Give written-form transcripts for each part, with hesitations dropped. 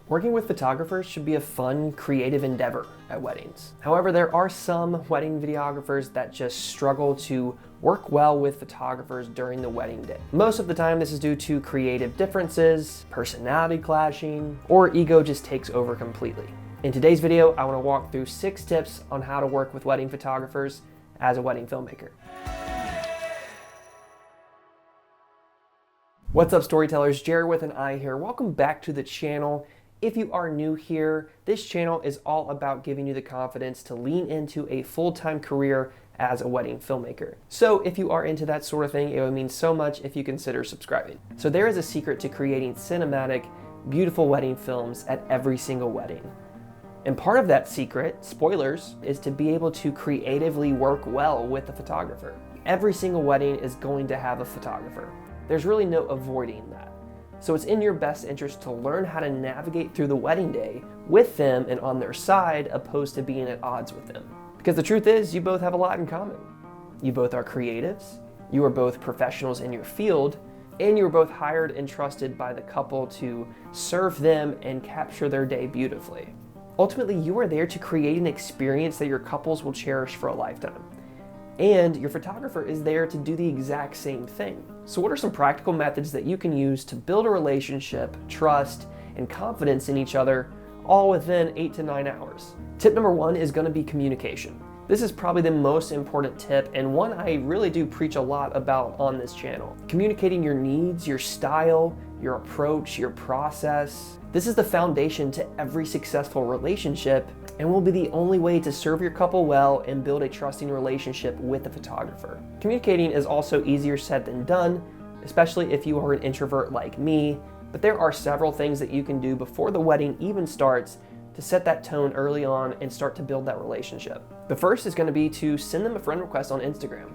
Working with photographers should be a fun, creative endeavor at weddings. However, there are some wedding videographers that just struggle to work well with photographers during the wedding day. Most of the time, this is due to creative differences, personality clashing, or ego just takes over completely. In today's video, I want to walk through 6 tips on how to work with wedding photographers as a wedding filmmaker. What's up, storytellers? Jared with an I here. Welcome back to the channel. If you are new here, this channel is all about giving you the confidence to lean into a full-time career as a wedding filmmaker. So if you are into that sort of thing, it would mean so much if you consider subscribing. So there is a secret to creating cinematic, beautiful wedding films at every single wedding. And part of that secret, spoilers, is to be able to creatively work well with the photographer. Every single wedding is going to have a photographer. There's really no avoiding that. So it's in your best interest to learn how to navigate through the wedding day with them and on their side, opposed to being at odds with them. Because the truth is, you both have a lot in common. You both are creatives, you are both professionals in your field, and you are both hired and trusted by the couple to serve them and capture their day beautifully. Ultimately, you are there to create an experience that your couples will cherish for a lifetime. And your photographer is there to do the exact same thing. So what are some practical methods that you can use to build a relationship, trust, and confidence in each other, all within 8 to 9 hours? Tip number 1 is going to be communication. This is probably the most important tip, and one I really do preach a lot about on this channel. Communicating your needs, your style, your approach, your process. This is the foundation to every successful relationship and will be the only way to serve your couple well and build a trusting relationship with the photographer. Communicating is also easier said than done, especially if you are an introvert like me, but there are several things that you can do before the wedding even starts to set that tone early on and start to build that relationship. The first is going to be to send them a friend request on Instagram.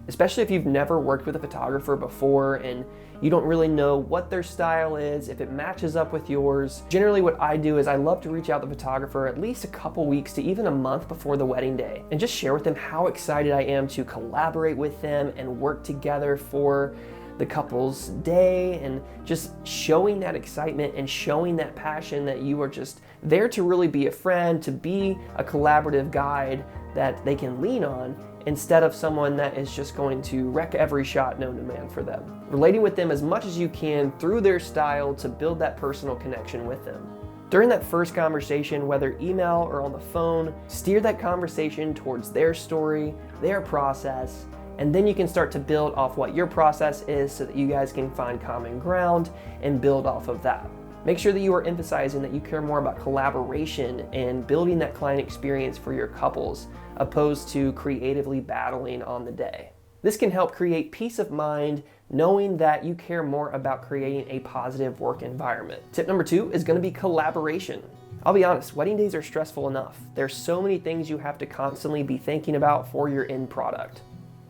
Especially if you've never worked with a photographer before and you don't really know what their style is, if it matches up with yours. Generally what I do is I love to reach out to the photographer at least a couple weeks to even a month before the wedding day and just share with them how excited I am to collaborate with them and work together for the couple's day, and just showing that excitement and showing that passion that you are just there to really be a friend, to be a collaborative guide that they can lean on, instead of someone that is just going to wreck every shot known to man for them. Relating with them as much as you can through their style to build that personal connection with them. During that first conversation, whether email or on the phone, steer that conversation towards their story, their process, and then you can start to build off what your process is so that you guys can find common ground and build off of that. Make sure that you are emphasizing that you care more about collaboration and building that client experience for your couples, opposed to creatively battling on the day. This can help create peace of mind, knowing that you care more about creating a positive work environment. Tip number 2 is going to be collaboration. I'll be honest, wedding days are stressful enough. There's so many things you have to constantly be thinking about for your end product.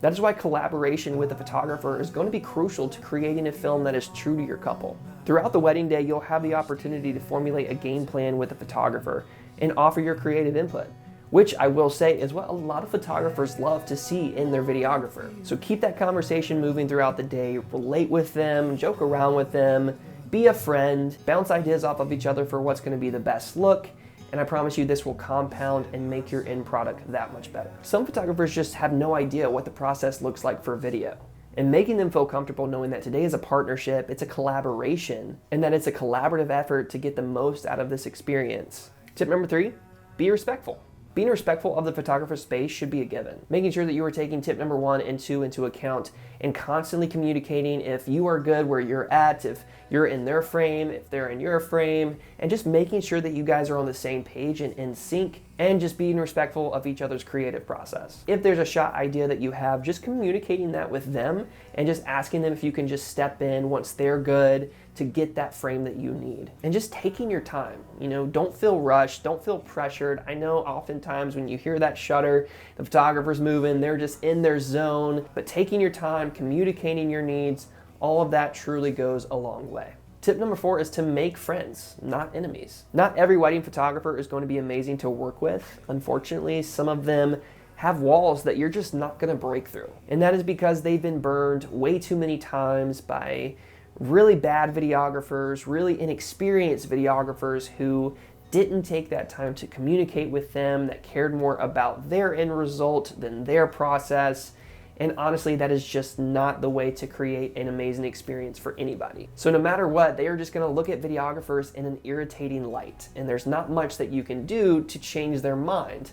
That is why collaboration with a photographer is going to be crucial to creating a film that is true to your couple. Throughout the wedding day, you'll have the opportunity to formulate a game plan with the photographer and offer your creative input, which I will say is what a lot of photographers love to see in their videographer. So keep that conversation moving throughout the day, relate with them, joke around with them, be a friend, bounce ideas off of each other for what's going to be the best look, and I promise you this will compound and make your end product that much better. Some photographers just have no idea what the process looks like for video. And making them feel comfortable knowing that today is a partnership, it's a collaboration, and that it's a collaborative effort to get the most out of this experience. Tip number 3, be respectful. Being respectful of the photographer's space should be a given. Making sure that you are taking tip number 1 and 2 into account and constantly communicating if you are good where you're at, if you're in their frame, if they're in your frame, and just making sure that you guys are on the same page and in sync, and just being respectful of each other's creative process. If there's a shot idea that you have, just communicating that with them and just asking them if you can just step in once they're good to get that frame that you need. And just taking your time, don't feel rushed, don't feel pressured. I know oftentimes when you hear that shutter, the photographer's moving, they're just in their zone, but taking your time, communicating your needs, all of that truly goes a long way. Tip number 4 is to make friends, not enemies. Not every wedding photographer is going to be amazing to work with. Unfortunately, some of them have walls that you're just not going to break through. And that is because they've been burned way too many times by really bad videographers, really inexperienced videographers who didn't take that time to communicate with them, that cared more about their end result than their process. And honestly, that is just not the way to create an amazing experience for anybody. So no matter what, they are just gonna look at videographers in an irritating light, and there's not much that you can do to change their mind.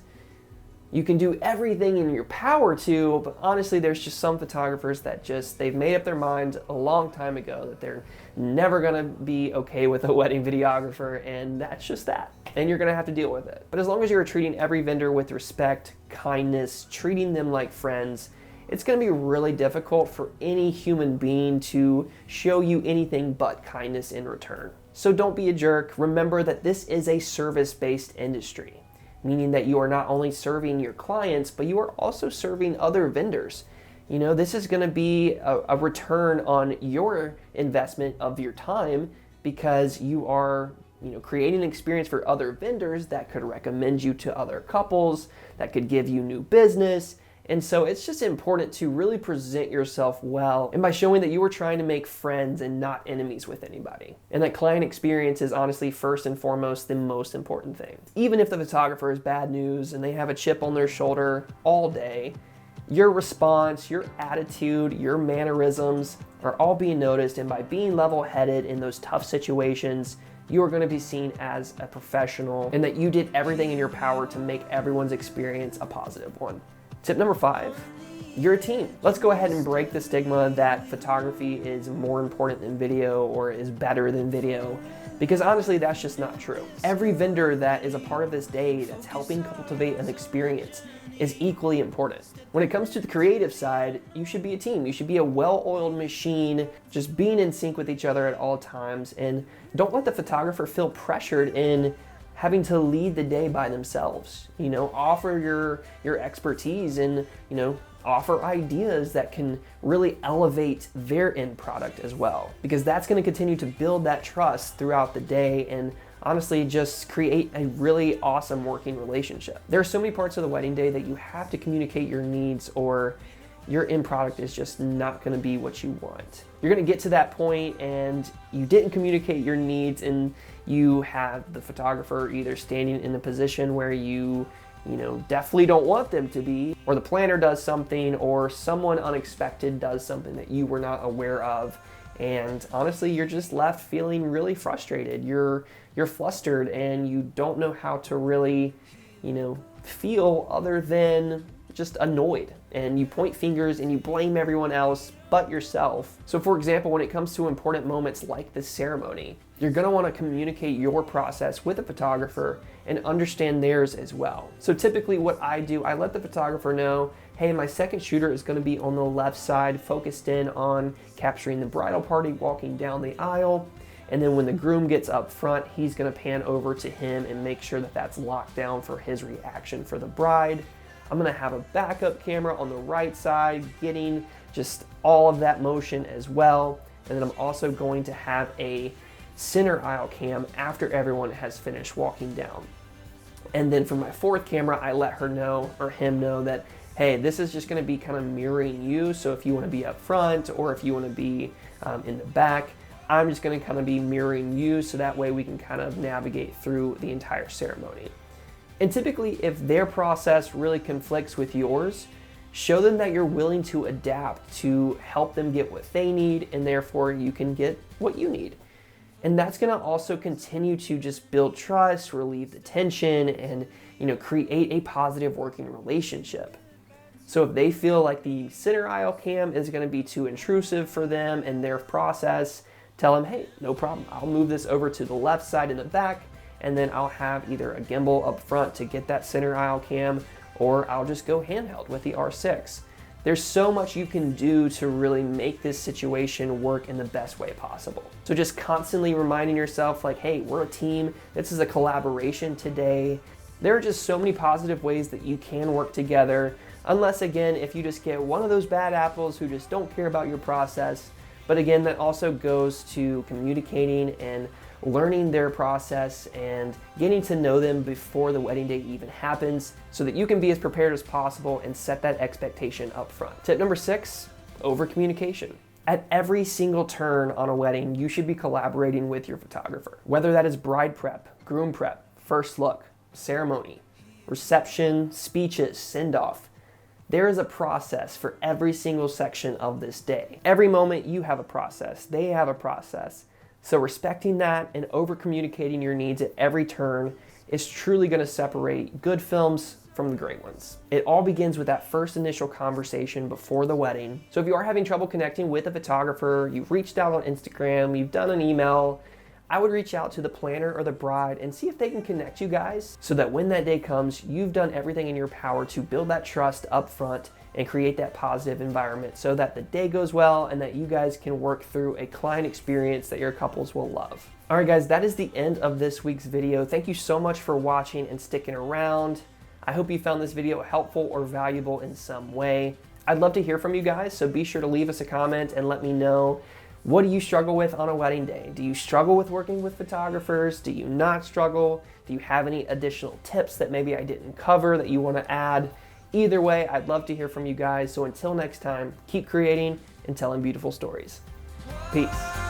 You can do everything in your power to, but honestly, there's just some photographers that they've made up their mind a long time ago that they're never gonna be okay with a wedding videographer, and that's just that. And you're gonna have to deal with it. But as long as you're treating every vendor with respect, kindness, treating them like friends, it's gonna be really difficult for any human being to show you anything but kindness in return. So don't be a jerk. Remember that this is a service-based industry, meaning that you are not only serving your clients, but you are also serving other vendors. You know, this is gonna be a return on your investment of your time, because you are, creating an experience for other vendors that could recommend you to other couples, that could give you new business. And so it's just important to really present yourself well, and by showing that you are trying to make friends and not enemies with anybody. And that client experience is honestly first and foremost the most important thing. Even if the photographer is bad news and they have a chip on their shoulder all day, your response, your attitude, your mannerisms are all being noticed, and by being level-headed in those tough situations, you are going to be seen as a professional and that you did everything in your power to make everyone's experience a positive one. Tip number 5, you're a team. Let's go ahead and break the stigma that photography is more important than video or is better than video, because honestly, that's just not true. Every vendor that is a part of this day that's helping cultivate an experience is equally important. When it comes to the creative side, you should be a team. You should be a well-oiled machine, just being in sync with each other at all times, and don't let the photographer feel pressured in having to lead the day by themselves. Offer your expertise and, offer ideas that can really elevate their end product as well, because that's going to continue to build that trust throughout the day and honestly just create a really awesome working relationship. There are so many parts of the wedding day that you have to communicate your needs, or your end product is just not going to be what you want. You're going to get to that point and you didn't communicate your needs, and you have the photographer either standing in a position where you definitely don't want them to be, or the planner does something, or someone unexpected does something that you were not aware of. And honestly, you're just left feeling really frustrated. You're flustered and you don't know how to really, feel other than just annoyed. And you point fingers and you blame everyone else but yourself. So for example, when it comes to important moments like this ceremony, you're gonna wanna communicate your process with a photographer and understand theirs as well. So typically what I do, I let the photographer know, hey, my second shooter is gonna be on the left side, focused in on capturing the bridal party walking down the aisle. And then when the groom gets up front, he's gonna pan over to him and make sure that that's locked down for his reaction for the bride. I'm gonna have a backup camera on the right side, getting just all of that motion as well. And then I'm also going to have a center aisle cam after everyone has finished walking down. And then for my fourth camera, I let her know, or him know, that, hey, this is just gonna be kind of mirroring you. So if you wanna be up front or if you wanna be in the back, I'm just gonna kind of be mirroring you, so that way we can kind of navigate through the entire ceremony. And typically, if their process really conflicts with yours, show them that you're willing to adapt to help them get what they need, and therefore you can get what you need. And that's gonna also continue to just build trust, relieve the tension, and create a positive working relationship. So if they feel like the center aisle cam is gonna be too intrusive for them and their process, tell them, hey, no problem, I'll move this over to the left side in the back, and then I'll have either a gimbal up front to get that center aisle cam, or I'll just go handheld with the R6. There's so much you can do to really make this situation work in the best way possible. So just constantly reminding yourself, like, hey, we're a team, this is a collaboration today. There are just so many positive ways that you can work together, unless, again, if you just get one of those bad apples who just don't care about your process. But again, that also goes to communicating and learning their process and getting to know them before the wedding day even happens, so that you can be as prepared as possible and set that expectation up front. Tip number 6, over communication. At every single turn on a wedding, you should be collaborating with your photographer. Whether that is bride prep, groom prep, first look, ceremony, reception, speeches, send-off. There is a process for every single section of this day. Every moment you have a process, they have a process. So respecting that and over-communicating your needs at every turn is truly going to separate good films from the great ones. It all begins with that first initial conversation before the wedding. So if you are having trouble connecting with a photographer, you've reached out on Instagram, you've done an email, I would reach out to the planner or the bride and see if they can connect you guys so that when that day comes, you've done everything in your power to build that trust up front and create that positive environment so that the day goes well and that you guys can work through a client experience that your couples will love. All right, guys, that is the end of this week's video. Thank you so much for watching and sticking around. I hope you found this video helpful or valuable in some way. I'd love to hear from you guys, so be sure to leave us a comment and let me know, what do you struggle with on a wedding day? Do you struggle with working with photographers? Do you not struggle? Do you have any additional tips that maybe I didn't cover that you want to add? Either way, I'd love to hear from you guys. So until next time, keep creating and telling beautiful stories. Peace.